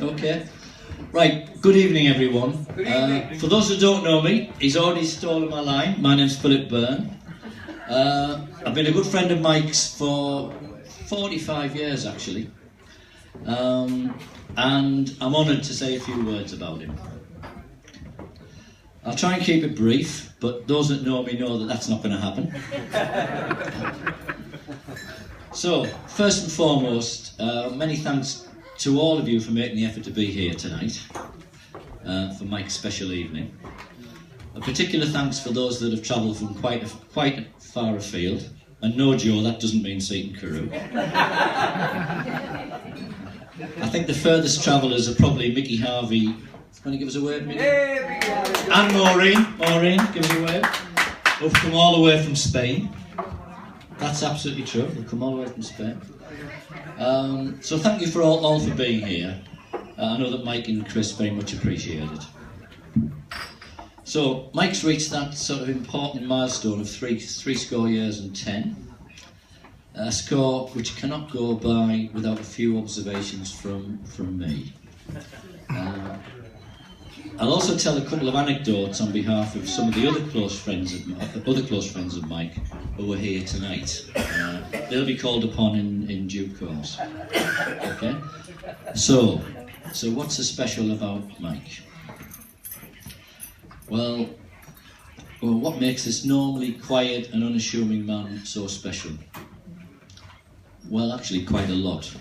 Okay. Right, good evening everyone. Good evening. For those who don't know me, he's already stolen my line. My name's Philip Byrne. I've been a good friend of Mike's for 45 years actually. And I'm honoured to say a few words about him. I'll try and keep it brief, but those that know me know that that's not going to happen. So, first and foremost, many thanks to all of you for making the effort to be here tonight for Mike's special evening. A particular thanks for those that have travelled from quite far afield. And no, Joe, that doesn't mean Seaton Carew. I think the furthest travellers are probably Mickey Harvey. Can you give us a wave, Mickey? And Maureen. Maureen, give us a wave. Who've come all the way from Spain. That's absolutely true. They've come all the way from Spain. So thank you for all for being here. I know that Mike and Chris very much appreciate it. So Mike's reached that sort of important milestone of three score years and 10. A score which cannot go by without a few observations from me. I'll also tell a couple of anecdotes on behalf of some of the other close friends of Mike who were here tonight. They'll be called upon in due course. Okay. So what's so special about Mike? Well, what makes this normally quiet and unassuming man so special? Well, actually, quite a lot.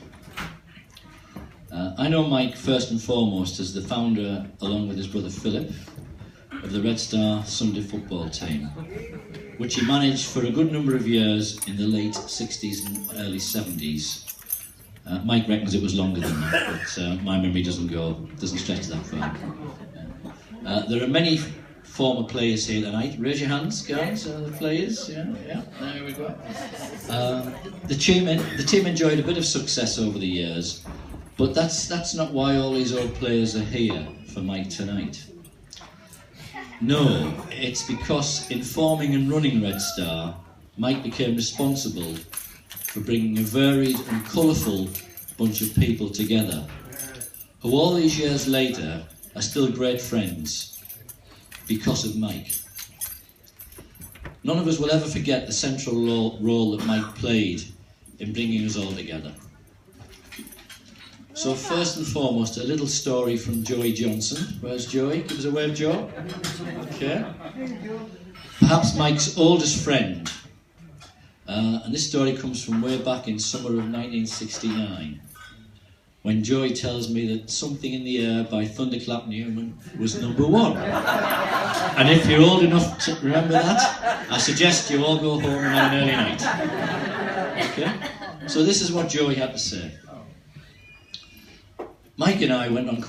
I know Mike first and foremost as the founder, along with his brother Philip, of the Red Star Sunday football team, which he managed for a good number of years in the late 60s and early 70s. Mike reckons it was longer than that, but my memory doesn't stretch that far. There are many former players here tonight. Raise your hands, guys. The players, yeah, there we go. The team enjoyed a bit of success over the years, but that's not why all these old players are here for Mike tonight. No, it's because in forming and running Red Star, Mike became responsible for bringing a varied and colourful bunch of people together, who all these years later are still great friends because of Mike. None of us will ever forget the central role that Mike played in bringing us all together. So first and foremost, a little story from Joey Johnson. Where's Joey? Give us a wave, Joe. Okay. Perhaps Mike's oldest friend. And this story comes from way back in summer of 1969, when Joey tells me that Something in the Air by Thunderclap Newman was #1. And if you're old enough to remember that, I suggest you all go home and have an early night. Okay? So this is what Joey had to say. Mike and I went on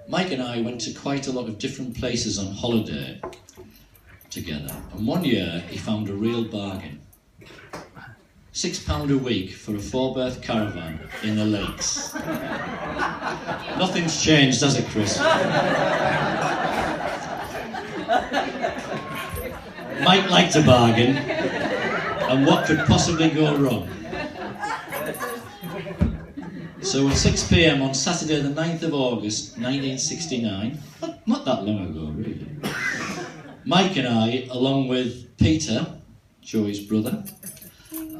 Mike and I went to quite a lot of different places on holiday together. And one year he found a real bargain. £6 a week for a 4-berth caravan in the lakes. Nothing's changed, has it, Chris? Mike liked a bargain, and what could possibly go wrong? So at 6 p.m. on Saturday the 9th of August 1969, not that long ago really, Mike and I, along with Peter, Joey's brother,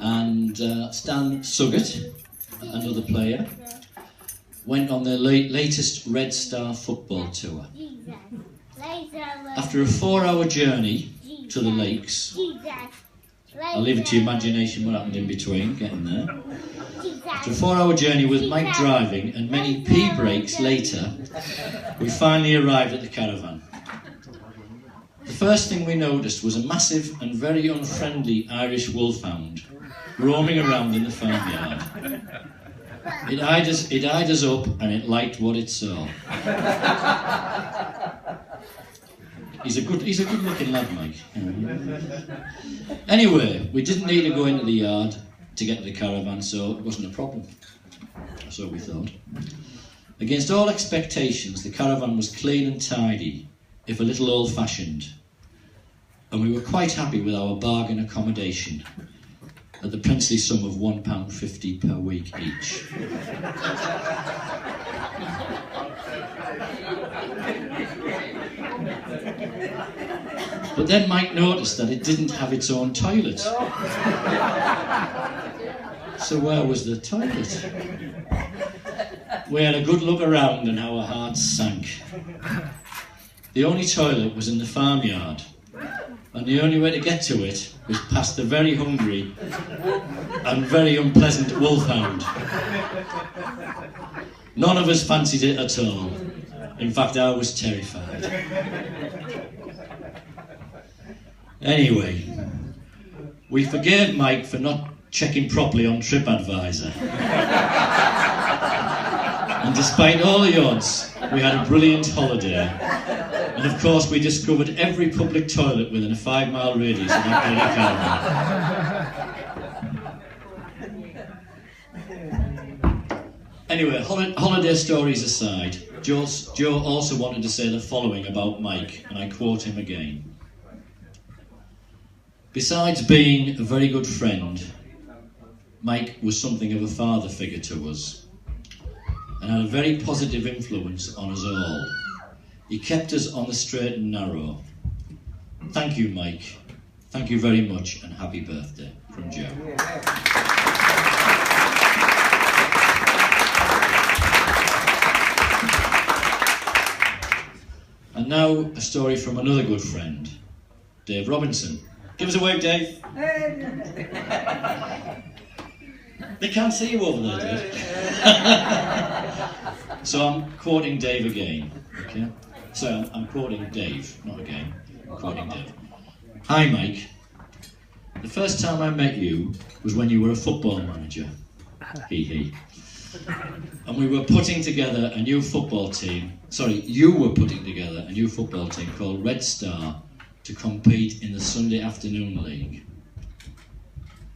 and Stan Suggett, another player, went on their latest Red Star football tour. After a 4-hour journey to the lakes, I'll leave it to your imagination what happened in between getting there. After a 4-hour journey with Mike driving and many pee breaks later, we finally arrived at the caravan. The first thing we noticed was a massive and very unfriendly Irish wolfhound roaming around in the farmyard. It eyed us up and it liked what it saw. He's a good looking lad, Mike. Anyway, we didn't need to go into the yard to get to the caravan, so it wasn't a problem. So we thought. Against all expectations, the caravan was clean and tidy, if a little old-fashioned, and we were quite happy with our bargain accommodation, at the princely sum of £1.50 per week each. But then Mike noticed that it didn't have its own toilet. So where was the toilet? We had a good look around and our hearts sank. The only toilet was in the farmyard, and the only way to get to it was past the very hungry and very unpleasant wolfhound. None of us fancied it at all. In fact, I was terrified. Anyway, we forgave Mike for not checking properly on TripAdvisor. And despite all the odds, we had a brilliant holiday. And of course, we discovered every public toilet within a 5-mile radius of Applecross. Anyway, holiday stories aside, Joe also wanted to say the following about Mike, and I quote him again. Besides being a very good friend, Mike was something of a father figure to us and had a very positive influence on us all. He kept us on the straight and narrow. Thank you, Mike. Thank you very much, and happy birthday from Joe. And now a story from another good friend, Dave Robinson. Give us a wave, Dave. They can't see you over there, Dave. So I'm quoting Dave again, okay? So I'm quoting Dave, not again. I'm quoting Dave. Hi, Mike. The first time I met you was when you were a football manager. Hee hee. And we were putting together a new football team. Sorry, you were putting together a new football team called Red Star to compete in the Sunday Afternoon League.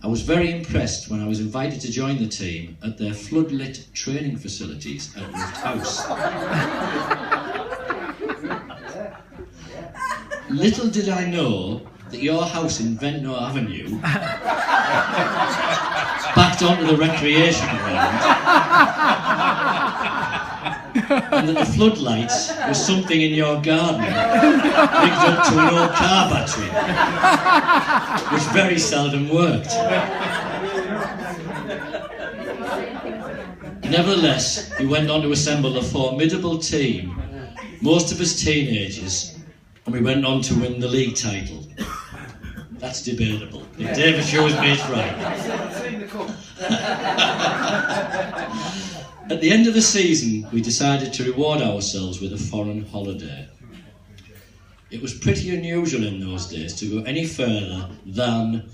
I was very impressed when I was invited to join the team at their floodlit training facilities at Rift House. Little did I know that your house in Ventnor Avenue backed onto the recreation ground, and that the floodlights was something in your garden rigged up to an old car battery, which very seldom worked. Nevertheless, we went on to assemble a formidable team, most of us teenagers, and we went on to win the league title. That's debatable. If David shows me it's right. At the end of the season, we decided to reward ourselves with a foreign holiday. It was pretty unusual in those days to go any further than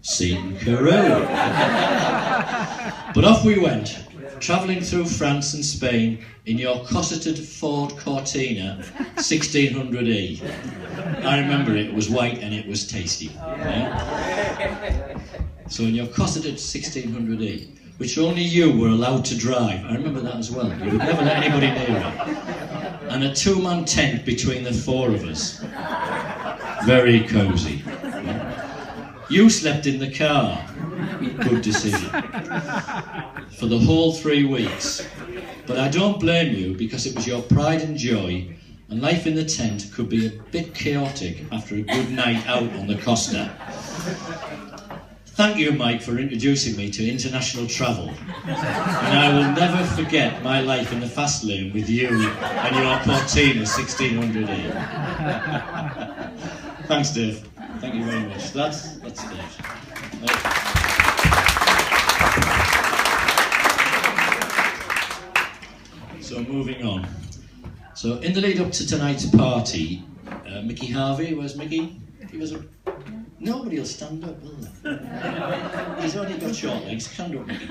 Seaton Carew. But off we went, travelling through France and Spain in your cosseted Ford Cortina 1600E. I remember it was white and it was tasty. Yeah? So in your cosseted 1600E, which only you were allowed to drive. I remember that as well. You would never let anybody near it. And a 2-man tent between the 4 of us. Very cosy. You slept in the car. Good decision. For the whole 3 weeks. But I don't blame you, because it was your pride and joy, and life in the tent could be a bit chaotic after a good night out on the Costa. Thank you, Mike, for introducing me to international travel. And I will never forget my life in the fast lane with you and your Cortina 1600E. Thanks, Dave. Thank you very much. That's Dave. So moving on. So in the lead up to tonight's party, Mickey Harvey, where's Mickey? Nobody will stand up, will they? He's only got short legs. Stand up, Mickey.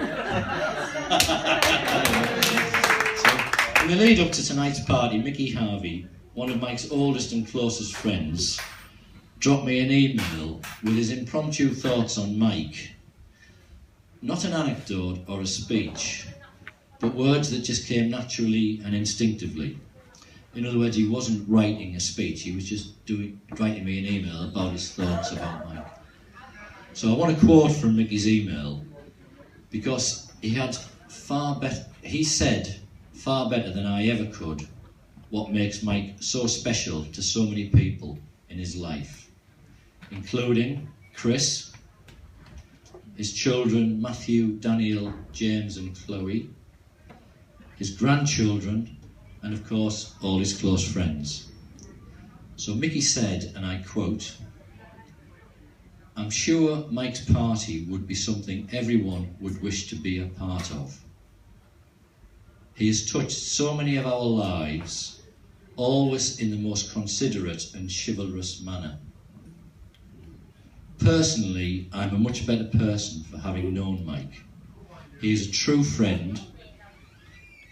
So, in the lead up to tonight's party, Mickey Harvey, one of Mike's oldest and closest friends, dropped me an email with his impromptu thoughts on Mike. Not an anecdote or a speech, but words that just came naturally and instinctively. In other words, he wasn't writing a speech, he was just writing me an email about his thoughts about Mike. So I want to quote from Mickey's email, because he said far better than I ever could what makes Mike so special to so many people in his life, including Chris, his children Matthew, Daniel, James and Chloe, his grandchildren, and of course all his close friends. So Mickey said, and I quote, "I'm sure Mike's party would be something everyone would wish to be a part of. He has touched so many of our lives, always in the most considerate and chivalrous manner. Personally, I'm a much better person for having known Mike. He is a true friend,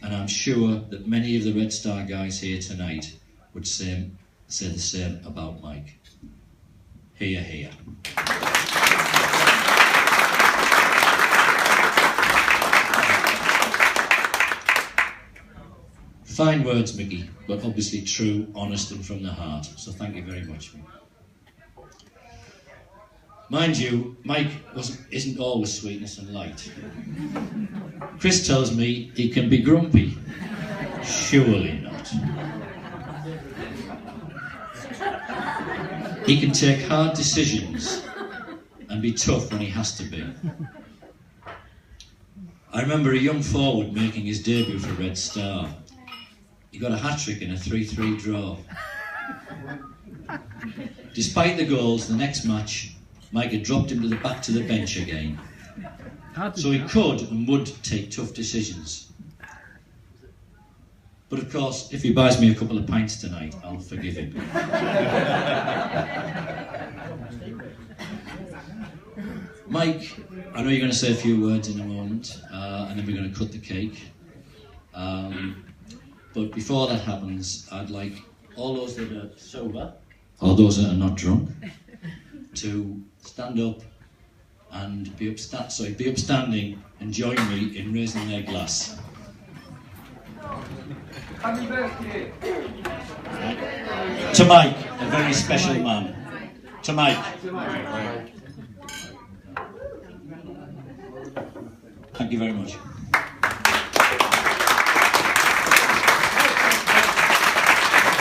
and I'm sure that many of the Red Star guys here tonight would say the same about Mike. Hear, hear." Fine words, Mickey, but obviously true, honest and from the heart. So thank you very much, Mickey. Mind you, Mike isn't always sweetness and light. Chris tells me he can be grumpy. Surely not. He can take hard decisions and be tough when he has to be. I remember a young forward making his debut for Red Star. He got a hat-trick in a 3-3 draw. Despite the goals, the next match, Mike had dropped him back to the bench again. So he could and would take tough decisions. But of course, if he buys me a couple of pints tonight, I'll forgive him. Mike, I know you're going to say a few words in a moment, and then we're going to cut the cake. But before that happens, I'd like all those that are sober, or those that are not drunk, to stand up and be upstanding and join me in raising their glass. Happy birthday! To Mike, a very special man. To Mike. Thank you very much.